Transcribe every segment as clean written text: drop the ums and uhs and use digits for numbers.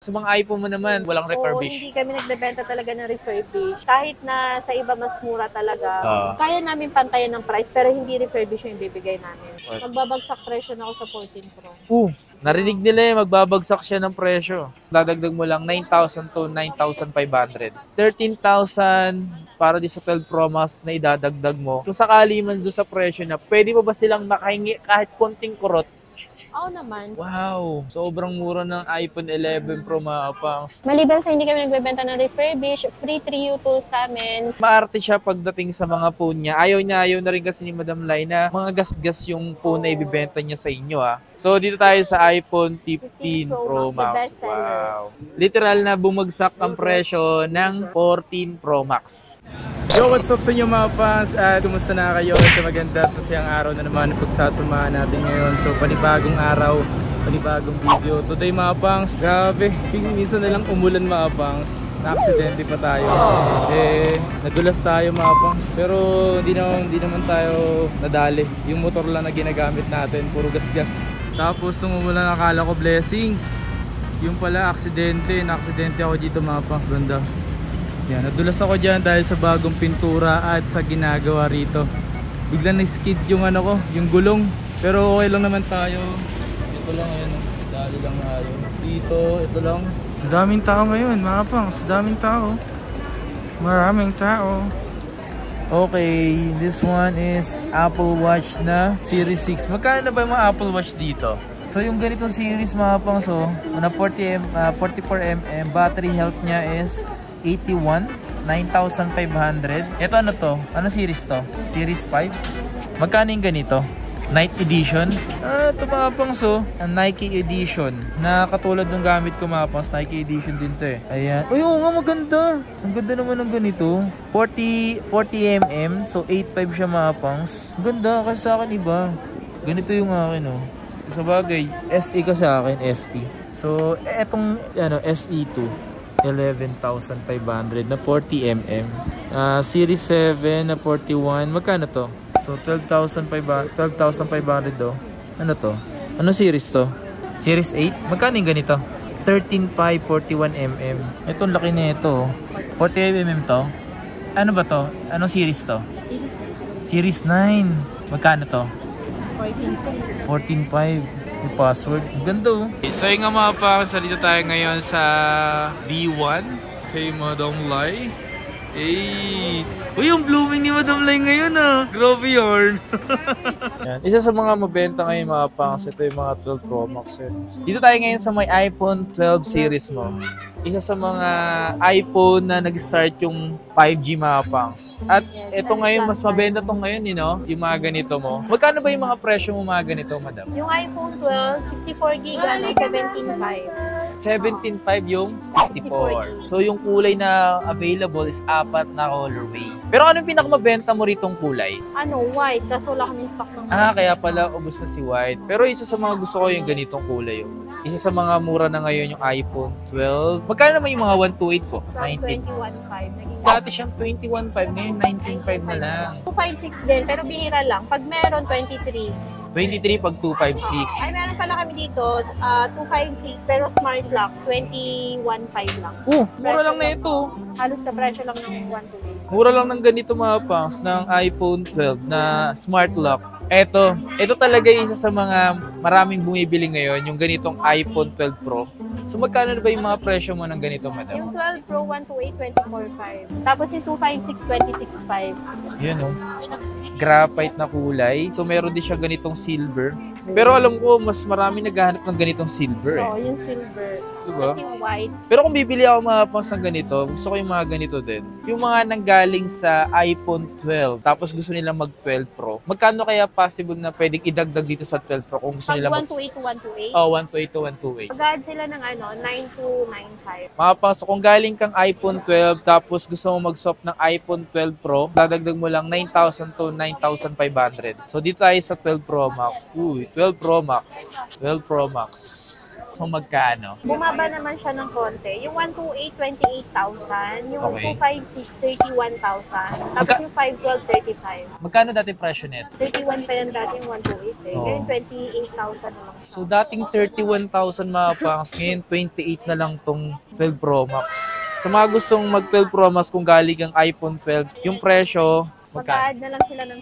Sa mga iPhone mo naman, walang refurbish. Hindi kami nagbebenta talaga ng refurbish. Kahit na sa iba mas mura talaga, kaya namin pantayan ng price pero hindi refurbish yung ibibigay namin. Magbabagsak presyo na ako sa 14 Pro. Narinig nila eh, magbabagsak siya ng presyo. Dadagdag mo lang 9,000 to 9,500. 13,000 para di sa 12 Pro Max na idadagdag mo. Kung sakali man doon sa presyo na, pwede pa ba silang makahingi kahit konting kurot? Oo naman. Wow! Sobrang mura ng iPhone 11 Pro mga pangs. Maliban sa hindi kami nagbebenta ng refurbish, free 3U tools sa amin. Maarte siya pagdating sa mga phone niya. Ayaw na rin kasi ni Madam Lai na mga gas-gas yung phone na ibibenta niya sa inyo So dito tayo sa iPhone 15 Pro Max. Wow! Literal na bumagsak ang presyo ng 14 Pro Max. Yo, what's up sa inyo mga fans? At kumusta na kayo sa maganda at masayang araw na naman ang pagsasamahan natin ngayon. So panibagong araw, panibagong video. Today mga pangs, grabe, minsan na lang umulan mga pangs. Na-aksidente pa tayo. Nadulas tayo mga pangs. Pero hindi naman tayo nadali. Yung motor lang na ginagamit natin, puro gas-gas. Tapos nung umulan, akala ko blessings. Yung pala, aksidente. Na-aksidente ako dito mga pangs, banda. Yan, nadulas ako dyan dahil sa bagong pintura at sa ginagawa rito. Biglang na-skid yung yung gulong. Pero okay lang naman tayo. Ito lang, ayan. Dali lang tayo. Dito, ito lang. Daming tao ngayon, mga pangs. Daming tao. Maraming tao. Okay, this one is Apple Watch na Series 6. Magkano ba yung mga Apple Watch dito? So yung ganitong series mga pangs, na 44mm, battery health niya is 81, 9,500. Ito ano to? Ano series to? Series 5? Magkano yung ganito? Night Edition? Ito mga pangs, Nike Edition. Na katulad ng gamit ko mga pangs, Nike Edition din to eh. Ayan. Uy, oo nga, maganda. Ang ganda naman ng ganito. 40mm, so 8.5 siya mga pangs. Ang ganda, kasi sa akin iba. Ganito yung akin Sa bagay, SE ka sa akin, SE. So, etong SE2. 11,500 na 40mm. Series 7 na 41. Magkano to? So 12,500 do. Ano to? Ano series to? Series 8? Magkano yung ganito? 13.5 41mm. Itong laki na ito. 48mm to. Ano ba to? Anong series to? Series 9. Magkano to? 14.5. Yung password. Ang ganda So yung nga mga pangs, dito tayo ngayon sa D1 kay Madam Lai. Uy, yung blooming ni Madam Lai ngayon Grabe yarn. Isa sa mga mabenta ngayon mga pangs, ito yung mga 12 Pro Max Dito tayo ngayon sa may iPhone 12 series mo. Isa sa mga iPhone na nag-start yung 5G mga pangs. At ito ngayon, mas mabenta to ngayon, yung mga ganito mo. Magkano ba yung mga presyo mo mga ganito, madam? Yung iPhone 12, 64GB, 17.5. 17.5 yung 64. So yung kulay na available is 4 na colorway. Pero ano yung pinakamabenta mo ritong kulay? White. Kaso wala kaming stock ng kaya pala ubos na si white. Pero isa sa mga gusto ko yung ganitong kulay. Isa sa mga mura na ngayon yung iPhone 12. Magkano naman yung mga 128 ko? 21.5. Dati siyang 21.5, ngayon 19.5 na lang. 256 din, pero bihira lang. Pag meron, 23. 23 pag 256. Ay, meron pala kami dito, 256, pero smart lock, 21.5 lang. Mura lang na ito. Halos na presyo lang ng 128. Mura lang ng ganito mga pangs ng iPhone 12 na smart lock. Ito talaga yung isa sa mga maraming bumibili ngayon, yung ganitong iPhone 12 Pro. So magkano na ba yung mga presyo mo ng ganito, madam? Yung 12 Pro, 128, 24.5. Tapos yung 256, 26.5. Yan graphite na kulay. So meron din siya ganitong silver. Pero alam ko, mas marami naghahanap ng ganitong silver yung silver. Diba? Kasi yung white. Pero kung bibili ako mga pangs ng ganito, gusto ko yung mga ganito din. Yung mga nanggaling sa iPhone 12, tapos gusto nila mag 12 Pro. Magkano kaya possible na pwedeng idagdag dito sa 12 Pro kung gusto nila 128 to 128? 128 to 128. Mag-add sila ng 9295. Mga pangs, kung galing kang iPhone 12, tapos gusto mo mag-swap ng iPhone 12 Pro, dadagdag mo lang 9,000 to 9,500. So dito tayo sa 12 Pro Max. 12 Pro Max. 12 Pro Max. So magkano? Bumaba naman siya ng konti. Yung 128, 28,000. Yung Okay. 256, 31,000. Tapos yung 512, 35. Magkano dati presyo net? 31 pa yan dati yung 128 eh. Oo. Ngayon 28,000 na lang siya. So dating 31,000 mga pangs, ngayon 28 na lang tong 12 Pro Max. Sa mga gustong mag 12 Pro Max kung galing ang iPhone 12, yung presyo, magkano? Mag-add na lang sila ng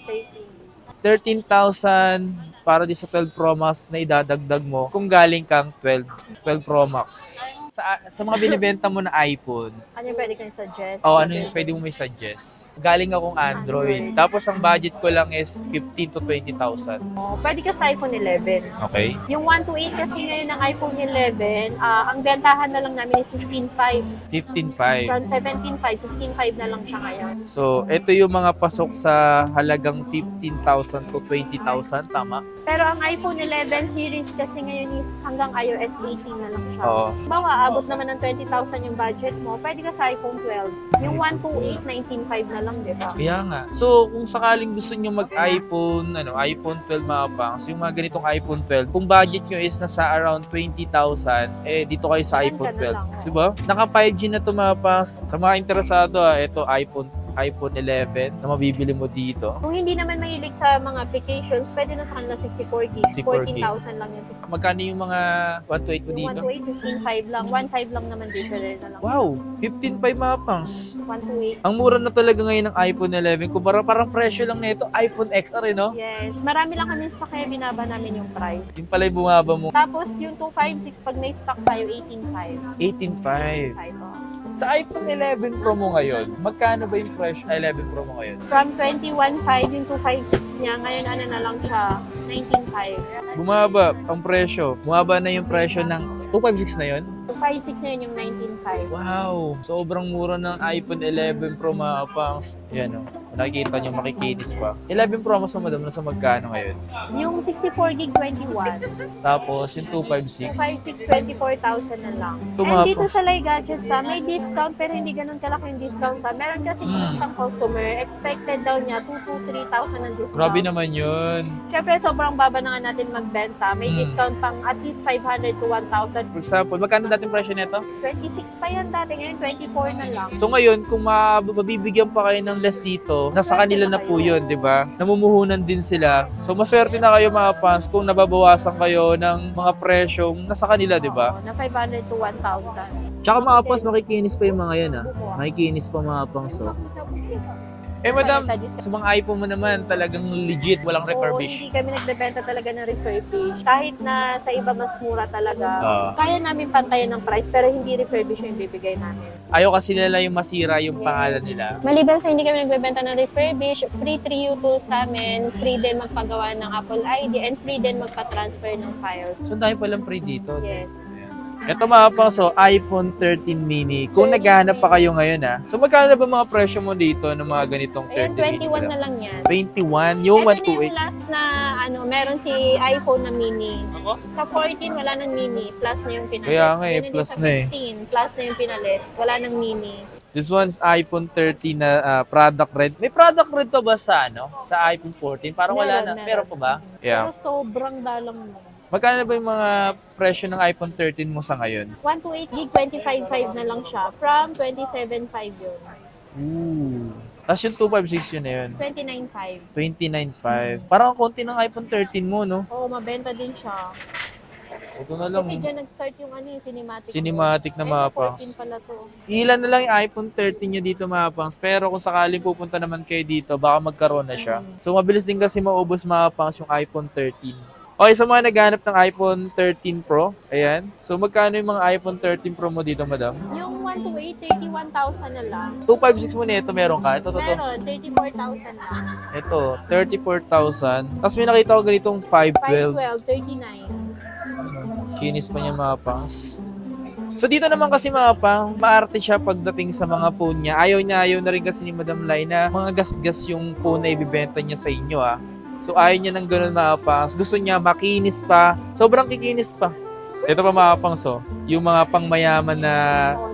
13,000 para di sa 12 Pro Max na idadagdag mo kung galing kang 12 Pro Max. Sa mga binibenta mo na iPhone, Ano yung pwede kong suggest? ano yung pwede mo may suggest? Galing akong Android. Tapos ang budget ko lang is 15 to 20,000. Oh, pwede ka sa iPhone 11. Okay? Yung 128 kasi ngayon ng iPhone 11, ang bentahan na lang namin is 15.5. 15.5. From 17.5, 15.5 na lang siya ngayon. So, ito yung mga pasok sa halagang 15,000 to 20,000, tama? Pero ang iPhone 11 series kasi ngayon is hanggang iOS 18 na lang siya. Oo. Bawa, abot naman ng 20,000 yung budget mo, pwede ka sa iPhone 12. Yung 128, 19.5 na lang, di ba? Kaya nga. So, kung sakaling gusto nyo mag-iPhone, iPhone 12 mga pangs, yung mga ganitong iPhone 12, kung budget nyo is nasa around 20,000, dito kayo sa Yan iPhone ka na 12. lang, Diba? Naka 5G na to mga pangs. Sa mga interesado, ito iPhone 11 na mabibili mo dito. Kung hindi naman mahilig sa mga applications, pwede na sa kanila 64 gig. 64 gig. 14,000 lang yung 64. Magkano yung mga 128 mo Yung dito? 128, 15.5 lang. 1.5 lang naman different na lang. Wow! 15.5 mga pangs. 128. Ang mura na talaga ngayon ng iPhone 11. Kung parang presyo lang nito, iPhone XR no? Yes. Marami lang kami sa kaya binaba namin yung price. Yung pala yung bumaba mo. Tapos yung 256, pag may stock tayo, 18.5. 18.5. 5, oh. Sa iPhone 11 Pro mo ngayon, magkano ba yung presyo 11 Pro mo ngayon? From 21.5 yung 256 niya, ngayon ano na lang siya, 19.5. Bumaba ang presyo. Bumaba na yung presyo ng 256 na yun? 256 na yun yung 19.5. Wow! Sobrang mura ng iPhone 11 Pro mga pangs. Yan o. Nakikita nyo, makikinis pa. 11 Pro mas madam na sa magkano ngayon? Yung 64 gig 21. Tapos yung 256. 256, 24,000 na lang. Tumapa. And dito sa Lai Gadgets may discount pero hindi ganun kalaki yung discount meron kasi isang customer, expected daw niya 2,000 to 3,000 ng discount. Grabe naman yun. Siyempre, sobrang baba na nga natin magbenta. May discount pang at least 500 to 1,000. For example, magkano dating presyo nito? 26 pa yan dati, ngayon 24 na lang. So ngayon, kung mabibigyan pa kayo ng less dito, nasa kanila na po yun, di ba? Namumuhunan din sila. So maswerte na kayo mga fans kung nababawasan kayo ng mga presyong nasa kanila, di ba? Oo, na 500 to 1,000. Tsaka mga fans, makikinis pa yung mga yan Makikinis pa mga fans. Madam, sa mga iPhone mo naman, talagang legit, walang refurbish. Hindi kami nagbebenta talaga ng refurbish. Kahit na sa iba mas mura talaga, kaya namin pantayan ng price pero hindi refurbish yung bibigay namin. Ayaw kasi nila yung masira yung pangalan nila. Maliban sa hindi kami nagbebenta ng refurbish, free 3U tools sa amin, free din magpagawa ng Apple ID, and free din magpa-transfer ng files. So dahil palang free dito. Yes. Ito mga pangso, iPhone 13 mini. Kung naghahanap pa kayo ngayon so magkano na ba mga presyo mo dito ng mga ganitong 13 Ayan, mini? 21 na lang yan. 21? Yung Ito na yung 128? last na, meron si iPhone na mini. Sa 14, wala nang mini. Plus na yung pinalit. Kaya nga Ganun din plus sa na 15, plus na yung pinalit. Wala nang mini. This one's iPhone 13 na product red. May product red pa ba sa sa iPhone 14? Parang wala na. Meron pa ba? Pero sobrang dalang mo. Magkano na ba yung mga presyo ng iPhone 13 mo sa ngayon? 128 gig, 25.5 na lang siya. From 27.5 yun. Ooh. Tapos yung 256 yun na yun. 29.5. 29.5. Parang ang konti ng iPhone 13 mo, no? Oo, mabenta din siya. Ito na lang. Kasi dyan nag-start yung cinematic. Cinematic na mga pangs. 14 pala to. Ilan na lang yung iPhone 13 nyo dito mga pangs. Pero kung sakaling pupunta naman kayo dito, baka magkaroon na siya. So mabilis din kasi maubos mga pangs yung iPhone 13. Okay, sa mga naghanap ng iPhone 13 Pro, ayan. So magkano yung mga iPhone 13 Pro mo dito, madam? Yung 128, 31,000 na lang. 256 mo na ito, meron ka? Ito. Meron, 34,000 lang. Ito, 34,000. Tapos may nakita ko ganitong 512. 512, 39. Kinis pa niya mga pangs. So dito naman kasi mga pang, maarte siya pagdating sa mga phone niya. Ayaw na rin kasi ni Madam Lai na mga gasgas yung phone na ibibenta niya sa inyo So ayaw niya ng ganun mga pangs. Gusto niya makinis pa. Sobrang kikinis pa. Ito pa mga pangs yung mga pangmayaman na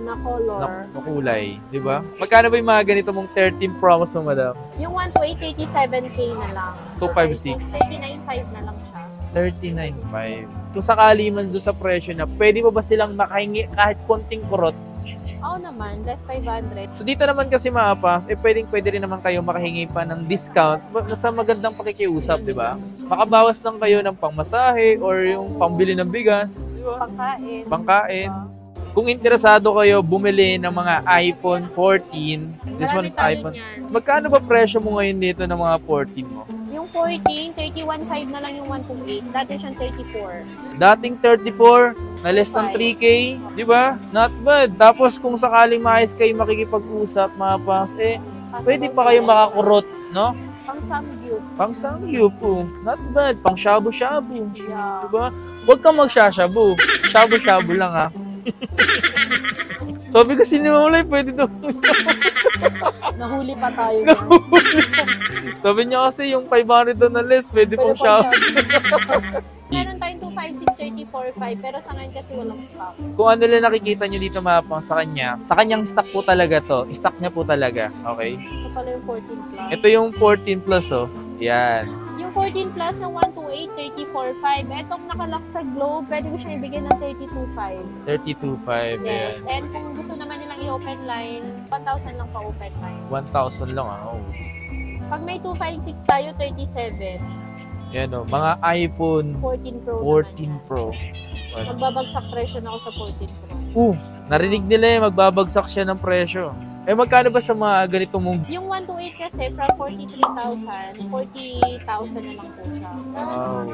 na color. na kulay, di ba? Magkano ba yung mga ganito mong 13 Pro mo, madam? Yung 128, 37K na lang. 256. 39.5 na lang siya. 39.5. Kung sakali man doon sa presyo na, pwede pa ba silang makahingi kahit konting kurot? Oo naman, less 500. So dito naman kasi mga pangs, pwede rin naman kayo makahingi pa ng discount sa magandang pakikiusap, di ba? Makabawas lang kayo ng pangmasahe or yung pambili ng bigas, di ba? Pangkain. Pangkain. Kung interesado kayo bumili ng mga iPhone 14, this one is iPhone. Magkano ba presyo mo ngayon dito ng mga 14 mo? Yung 14, 31.5 na lang yung 128. Dati siyang 34. Dating 34, na less than 3K, di ba? Not bad. Tapos kung sakaling maayos kayo makikipag-usap, mga pangs, pwede pa kayo makakurot, no? Pang samgyup. Pang samgyup po. Not bad. Pang shabu-shabu. Yeah. Di ba? Huwag kang magsashabu. Shabu-shabu lang, ha? Sabi kasi ni Maulay, pwede daw. Nahuli pa tayo. Sabi niya kasi yung 500 doon na less, pwede pang shabu. Meron tayong 256, 34.5, pero sa ngayon kasi walang stock. Kung ano lang nakikita nyo dito mga pang sa kanya, sa kanyang stock po talaga to. Stock niya po talaga. Okay? Ito pala yung 14 plus. Ito yung 14 plus, oh. Yan. Yung 14 plus ng 128, 34.5. Etong nakalak sa Globe, pwede ko siyang ibigay ng 32.5. 32.5. Yes. Yan. And kung gusto naman nilang i-open line, 1,000 lang pa open line. 1,000 lang, ah. Oh. Pag may 256 tayo, 37. Yan, oh. Mga iPhone 14 Pro 14 Pro. Magbabagsak presyo na ako sa 14 Pro. Narinig nila eh, magbabagsak siya ng presyo. Magkano ba sa mga ganito mong... Yung 128 kasi from 43,000, 40,000 na lang po siya. Wow.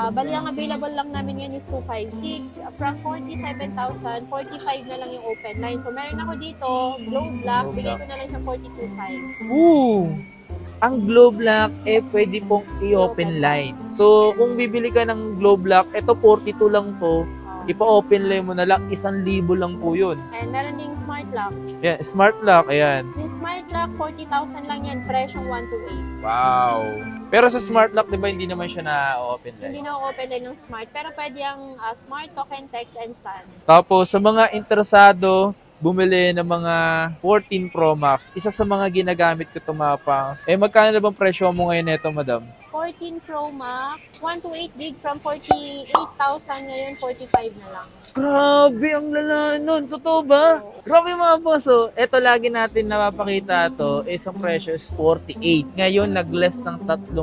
Bali ang available lang namin ngayon is 256. From 47,000, 45 na lang yung open line. So meron ako dito, Glow Black, bigay ko na lang siyang 42.5. Ang Glow Black, pwede pong i-open line. So, kung bibili ka ng Glow Black, ito 42 lang to. Ipa-open line mo na lang, 1,000 lang po yun. And meron ding Smart Lock. Yeah, Smart Lock, ayan. Yung Smart Lock, 40,000 lang yan, presyong 128. Wow. Pero sa Smart Lock, di ba, hindi naman siya na-open line? Hindi na open line ng Smart, pero pwede ang Smart Token, Text, and Sun. Tapos, sa mga interesado, bumili ng mga 14 Pro Max, isa sa mga ginagamit ko itong mga pangs. Magkano na bang presyo mo ngayon nito, madam? 14 Pro Max, 128 gig from 48,000 ngayon, 45 na lang. Grabe, ang lala nun. Totoo ba? Grabe mga boso. Ito lagi natin napapakita to is ang presyo is 48. Ngayon, nag-less ng 3,000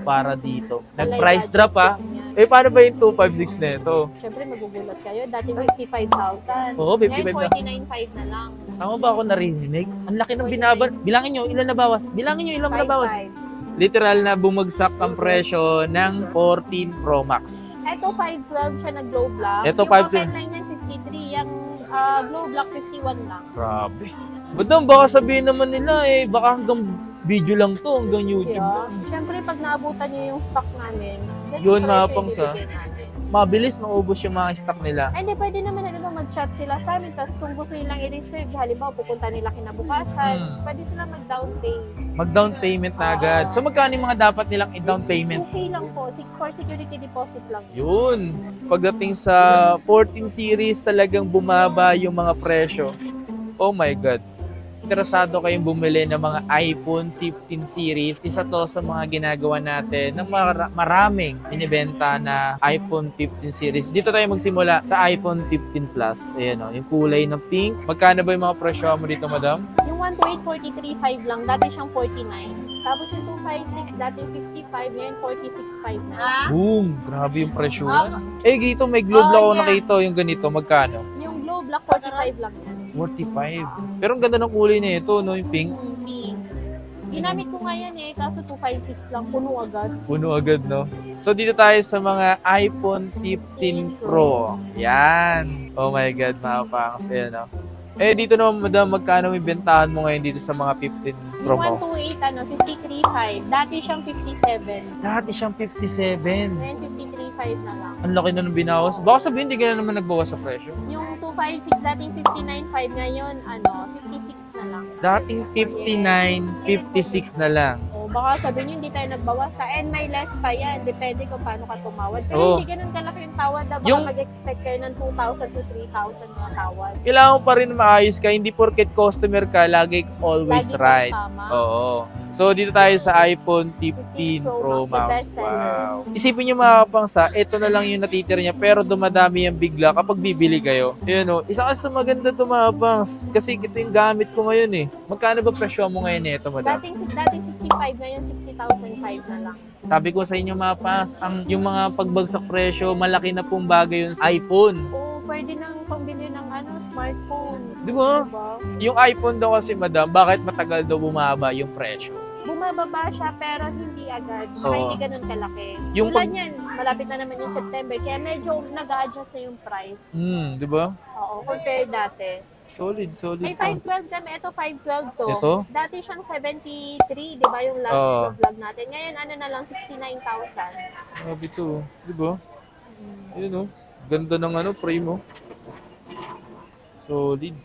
para dito. Nag-price drop ha. Paano ba yung 256 na ito? Siyempre, magugulat kayo. Dati 55,000. Oo, 55,000. Ngayon, 49,500 na lang. Tama ba ako narinig? Ang laki ng binabal. Bilangin nyo, ilan na bawas? Bilangin nyo, ilan na bawas? 55. Literal na bumagsak ang presyo ng 14 Pro Max. Ito 512 siya na Glow Black. Ito yung 512. open line niyan 53, yung Glow Black 51 lang. Grabe. Madam, baka sabihin naman nila baka hanggang video lang to, hanggang YouTube. Yeah. Siyempre, pag naabutan niyo yung stock namin, yun mga pangsa. Mabilis maubos yung mga stock nila. Hindi, pwede naman mag-chat sila sa amin. Tapos kung gusto nilang i-reserve, halimbawa pupunta nila kinabukasan, pwede sila mag-down pay. Mag-down payment na agad. So magkano yung mga dapat nilang i-down payment? Okay lang po. For security deposit lang. Yun. Pagdating sa 14 series, talagang bumaba yung mga presyo. Oh my God. Interesado kayong bumili ng mga iPhone 15 series. Isa to sa mga ginagawa natin ng maraming inibenta na iPhone 15 series. Dito tayo magsimula sa iPhone 15 Plus. Ayan o, yung kulay ng pink. Magkano ba yung mga presyo mo dito, madam? Yung 128, 43.5 lang. Dati siyang 49. Tapos yung 256, dati 55. Ngayon 46.5 na. Boom! Grabe yung presyo. Dito may Glow Black ako nakita. Yung ganito, magkano? Yung Glow Black, 45 lang yan. 45. Pero ang ganda ng kulay na ito, no? Yung pink. Pink. Ginamit ko ngayon kaso 256 lang. Puno agad. Puno agad, no? So, dito tayo sa mga iPhone 15 Pro. Yan. Oh my God, mga pangs. Ayan, no? Dito naman, madam, magkano may bentahan mo ngayon dito sa mga 15 Pro mo? Yung 128, 53.5. Dati siyang 57. Dati siyang 57. Ngayon 53.5 na lang. Ang laki na ng binawas. Baka sabihin, hindi ka na naman nagbawas sa presyo. Yung 256, dating 59.5. Ngayon, 56 na lang. Dating 59, 56 na lang. O, baka sabihin nyo, hindi tayo nagbawas. And may less pa yan. Depende kung paano ka tumawad. Pero hindi ganun kalaki yung tawad. Baka mag-expect kayo ng 2,000 to 3,000 mga tawad. Kailangan pa rin maayos ka. Hindi porket customer ka, lagi always Lagi right. tama. Oo. So, dito tayo sa iPhone 15 Pro Max. Wow. Isipin nyo mga kapangsa, ito na lang yung natitira niya, pero dumadami yan bigla kapag bibili kayo. Yun o, isa kasi maganda ito mga kapangs. Kasi ito yung gamit ko ngayon eh. Magkano ba presyo mo ngayon nito, madam? Dating 65, ngayon 60,005 na lang. Sabi ko sa inyo mga kapangs, yung mga pagbagsak presyo, malaki na pong bagay yung iPhone. Oo, pwede nang pambili ng smartphone. Di ba? Diba? Yung iPhone daw kasi, madam, bakit matagal daw bumaba yung presyo? Bumababa siya pero hindi agad. Saka Oo. hindi ganun kalaki. Yung Tulad yan, malapit na naman yung September. Kaya medyo nag-a-adjust na yung price. Di ba? Oo, compare dati. Solid May to. 512 kami. Ito 512 to. Ito? Dati siyang 73, di ba yung last vlog natin. Ngayon ano na lang, 69,000. Grabe to, di ba? Yun o. Ganda ng frame mo. Solid.